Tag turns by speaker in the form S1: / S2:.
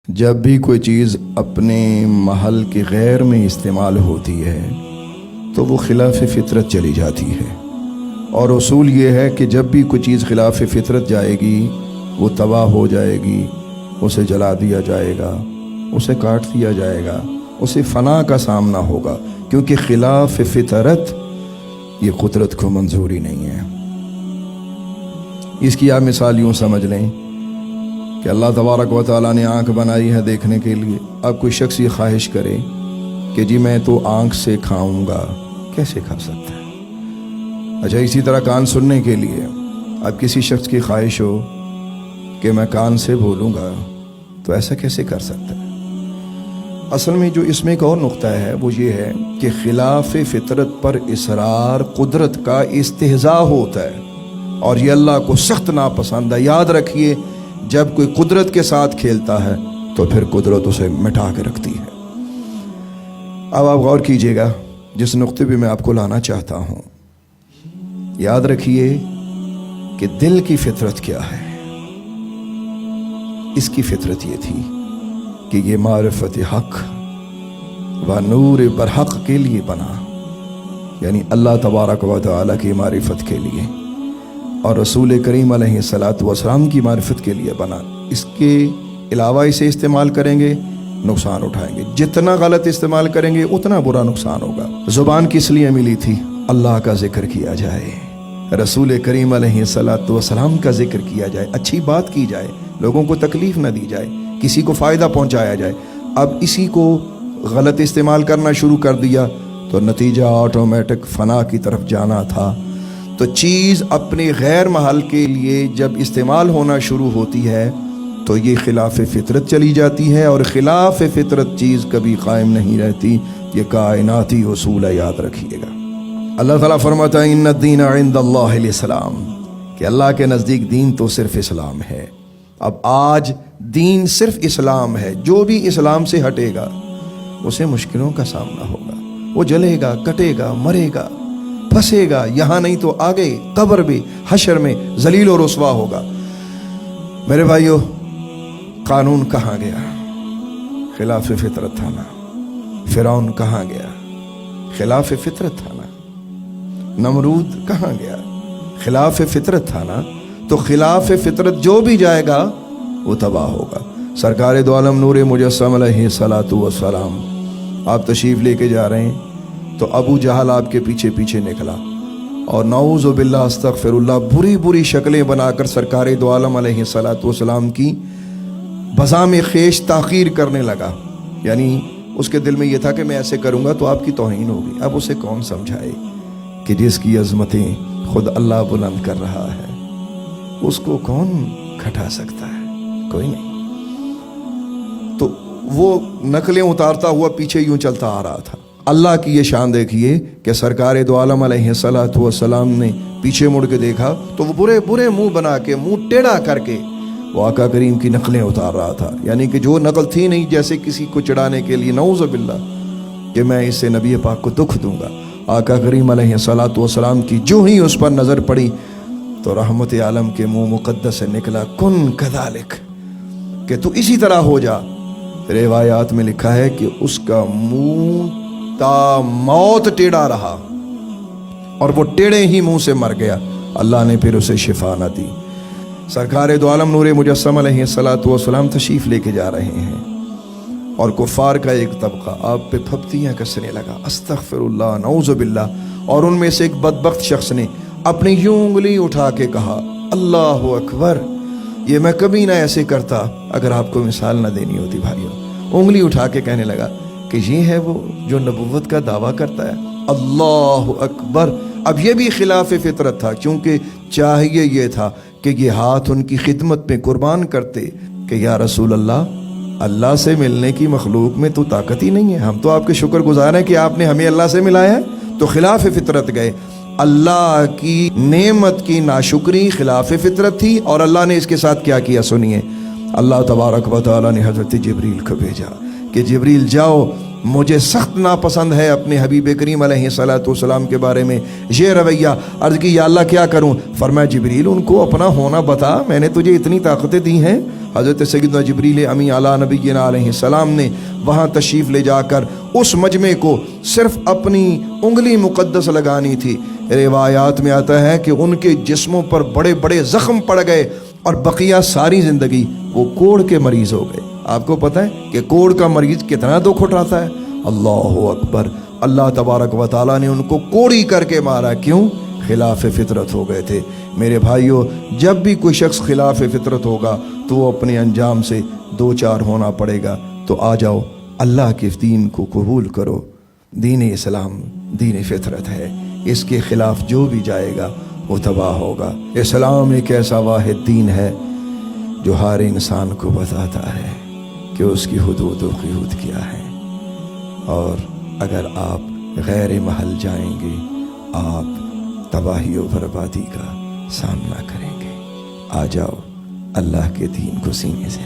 S1: جب بھی کوئی چیز اپنے محل کے غیر میں استعمال ہوتی ہے تو وہ خلاف فطرت چلی جاتی ہے، اور اصول یہ ہے کہ جب بھی کوئی چیز خلاف فطرت جائے گی وہ تباہ ہو جائے گی، اسے جلا دیا جائے گا، اسے کاٹ دیا جائے گا، اسے فنا کا سامنا ہوگا، کیونکہ خلاف فطرت یہ قدرت کو منظوری نہیں ہے۔ اس کی آپ مثال یوں سمجھ لیں کہ اللہ تبارک و تعالیٰ نے آنکھ بنائی ہے دیکھنے کے لیے۔ اب کوئی شخص یہ خواہش کرے کہ جی میں تو آنکھ سے کھاؤں گا، کیسے کھا سکتا ہے؟ اچھا، اسی طرح کان سننے کے لیے اب کسی شخص کی خواہش ہو کہ میں کان سے بولوں گا، تو ایسا کیسے کر سکتا ہے؟ اصل میں جو اس میں ایک اور نقطہ ہے وہ یہ ہے کہ خلاف فطرت پر اصرار قدرت کا استہزاء ہوتا ہے، اور یہ اللہ کو سخت ناپسند ہے۔ یاد رکھیے، جب کوئی قدرت کے ساتھ کھیلتا ہے تو پھر قدرت اسے مٹا کے رکھتی ہے۔ اب آپ غور کیجئے گا جس نقطے پہ میں آپ کو لانا چاہتا ہوں۔ یاد رکھیے کہ دل کی فطرت کیا ہے۔ اس کی فطرت یہ تھی کہ یہ معرفت حق و نور برحق کے لیے بنا، یعنی اللہ تبارک و تعالیٰ کی معرفت کے لیے اور رسول کریم علیہ الصلاۃ والسلام کی معرفت کے لیے بنا۔ اس کے علاوہ اسے استعمال کریں گے نقصان اٹھائیں گے، جتنا غلط استعمال کریں گے اتنا برا نقصان ہوگا۔ زبان کس لیے ملی تھی؟ اللہ کا ذکر کیا جائے، رسول کریم علیہ الصلاۃ والسلام کا ذکر کیا جائے، اچھی بات کی جائے، لوگوں کو تکلیف نہ دی جائے، کسی کو فائدہ پہنچایا جائے۔ اب اسی کو غلط استعمال کرنا شروع کر دیا تو نتیجہ آٹومیٹک فنا کی طرف جانا تھا۔ تو چیز اپنے غیر محل کے لیے جب استعمال ہونا شروع ہوتی ہے تو یہ خلاف فطرت چلی جاتی ہے، اور خلاف فطرت چیز کبھی قائم نہیں رہتی۔ یہ کائناتی اصول ہے، یاد رکھیے گا۔ اللہ تعالیٰ فرماتا ہے ان الدین عند اللہ الاسلام، کہ اللہ کے نزدیک دین تو صرف اسلام ہے۔ اب آج دین صرف اسلام ہے، جو بھی اسلام سے ہٹے گا اسے مشکلوں کا سامنا ہوگا، وہ جلے گا، کٹے گا، مرے گا، پھنسے گا، یہاں نہیں تو آگے قبر میں، حشر میں ذلیل و رسوا ہوگا۔ میرے بھائیو، قانون کہاں گیا؟ خلاف فطرت تھا نا۔ فرعون کہاں گیا؟ خلاف فطرت تھا نا۔ نمرود کہاں گیا؟ خلاف فطرت تھا نا۔ تو خلاف فطرت جو بھی جائے گا وہ تباہ ہوگا۔ سرکار دو عالم نور مجسم علیہ الصلاۃ والسلام آپ تشریف لے کے جا رہے ہیں تو ابو جہل آپ کے پیچھے پیچھے نکلا، اور نعوذ باللہ استغفر اللہ بری بری شکلیں بنا کر سرکار دو عالم علیہ الصلاۃ والسلام کی بزام خیش تاخیر کرنے لگا۔ یعنی اس کے دل میں یہ تھا کہ میں ایسے کروں گا تو آپ کی توہین ہوگی۔ اب اسے کون سمجھائے کہ جس کی عظمتیں خود اللہ بلند کر رہا ہے، اس کو کون گھٹا سکتا ہے؟ کوئی نہیں۔ تو وہ نقلیں اتارتا ہوا پیچھے یوں چلتا آ رہا تھا۔ اللہ کی یہ شان دیکھیے کہ سرکار دو عالم علیہ الصلاۃ والسلام نے پیچھے مڑ کے دیکھا تو وہ برے برے منہ بنا کے، منہ ٹیڑھا کر کے وہ آقا کریم کی نقلیں اتار رہا تھا۔ یعنی کہ جو نقل تھی نہیں، جیسے کسی کو چڑھانے کے لیے، نعوذ باللہ، کہ میں اس سے نبی پاک کو دکھ دوں گا۔ آقا کریم علیہ الصلاۃ والسلام کی جو ہی اس پر نظر پڑی تو رحمت عالم کے منہ مقدس سے نکلا کن کذالک، کہ تو اسی طرح ہو جا۔ روایات میں لکھا ہے کہ اس کا منہ تا موت ٹیڑھا رہا، اور وہ ٹیڑھے ہی منہ سے مر گیا۔ اللہ نے پھر اسے شفا نہ دی۔ سرکار دو عالم نور مجسم علیہ الصلاۃ والسلام تشریف لے کے جا رہے ہیں، اور کفار کا ایک طبقہ آپ پہ پھپتیاں کسنے لگا، استغفر اللہ، نعوذ باللہ، اور ان میں سے ایک بدبخت شخص نے اپنی یوں انگلی اٹھا کے کہا اللہ اکبر۔ یہ میں کبھی نہ ایسے کرتا اگر آپ کو مثال نہ دینی ہوتی بھائیو۔ انگلی اٹھا کے کہنے لگا کہ یہ ہے وہ جو نبوت کا دعویٰ کرتا ہے، اللہ اکبر۔ اب یہ بھی خلاف فطرت تھا، کیونکہ چاہیے یہ تھا کہ یہ ہاتھ ان کی خدمت میں قربان کرتے کہ یا رسول اللہ، اللہ سے ملنے کی مخلوق میں تو طاقت ہی نہیں ہے، ہم تو آپ کے شکر گزار ہیں کہ آپ نے ہمیں اللہ سے ملایا ہے۔ تو خلاف فطرت گئے۔ اللہ کی نعمت کی ناشکری خلاف فطرت تھی، اور اللہ نے اس کے ساتھ کیا کیا سنیے۔ اللہ تبارک و تعالیٰ نے حضرت جبریل کو بھیجا کہ جبریل جاؤ، مجھے سخت ناپسند ہے اپنے حبیب کریم علیہ الصلاۃ والسلام کے بارے میں یہ رویہ۔ عرض کی یا اللہ کیا کروں؟ فرمایا جبریل ان کو اپنا ہونا بتا، میں نے تجھے اتنی طاقتیں دی ہیں، حضرت سیدنا جبریل امی علی نبینا علیہ السلام نے وہاں تشریف لے جا کر اس مجمع کو صرف اپنی انگلی مقدس لگانی تھی. روایات میں آتا ہے کہ ان کے جسموں پر بڑے بڑے زخم پڑ گئے اور بقیہ ساری زندگی وہ کوڑ کے مریض ہو گئے. آپ کو پتہ ہے کہ کوڑ کا مریض کتنا دکھ اٹھاتا ہے؟ اللہ اکبر. اللہ تبارک و تعالیٰ نے ان کو کوڑی کر کے مارا. کیوں؟ خلاف فطرت ہو گئے تھے. میرے بھائیوں، جب بھی کوئی شخص خلاف فطرت ہوگا تو وہ اپنے انجام سے دو چار ہونا پڑے گا. تو آ جاؤ، اللہ کے دین کو قبول کرو. دین اسلام دین فطرت ہے، اس کے خلاف جو بھی جائے گا وہ تباہ ہوگا. اسلام ایک ایسا واحد دین ہے جو ہر انسان کو بتاتا ہے کہ اس کی حدود و قیود کیا ہے، اور اگر آپ غیر محل جائیں گے آپ تباہی و بربادی کا سامنا کریں گے. آ جاؤ، اللہ کے دین کو سینے سے